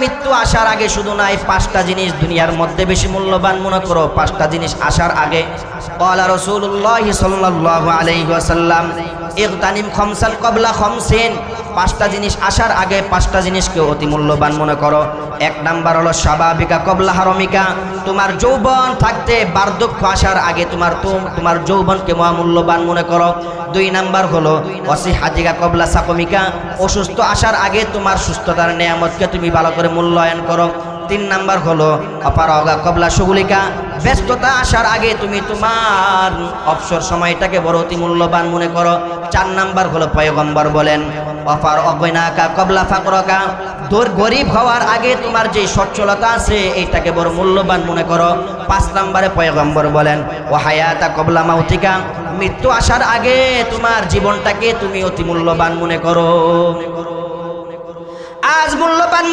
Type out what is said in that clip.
মৃত্যু আসার আগে শুধু নাই, 5টা জিনিস দুনিয়ার মধ্যে বেশি মূল্যবান মনে করো। 5টা জিনিস আসার আগে। ক্বালা রাসূলুল্লাহ সাল্লাল্লাহু আলাইহি ওয়াসাল্লাম ইগতানিম খামসান ক্বাবলা খামসিন। 5টা জিনিস আসার আগে 5টা জিনিসকে অতি মূল্যবান মনে করো। 1 নাম্বার হলো শাবাবিকা ক্বাবলা হারামিকা, তোমার যৌবন থাকতে বার্ধক্য আসার আগে তোমার যৌবনকে মহামূল্যবান মনে করো। 2 নাম্বার হলো ওয়াসিহাতিকা ক্বাবলা সাকমিকা, অসুস্থ আসার আগে তোমার সুস্থতার নিয়ামতকে তুমি ভালো করে মূল্যায়ন করো। 3 নাম্বার হলো অপারগা ক্বাবলা শুগুলিকা, ব্যস্ততা আসার আগে তুমি তোমার অবসর সময়টাকে বড় অতি মূল্যবান মনে করো। 4 নাম্বার হলো পয়গম্বর বলেন অফার অগনাকা ক্বাবলা ফাকরাকা, গরিব হওয়ার আগে তোমার যে সচ্ছলতা আছে এইটাকে বড় মূল্যবান মনে করো। 5 নম্বরে পয়গম্বর বলেন ও হায়াতা ক্বাবলা মাউতিকা, মৃত্যু আসার আগে তোমার জীবনটাকে তুমি অতি মূল্যবান মনে করো। আজ মূল্যবান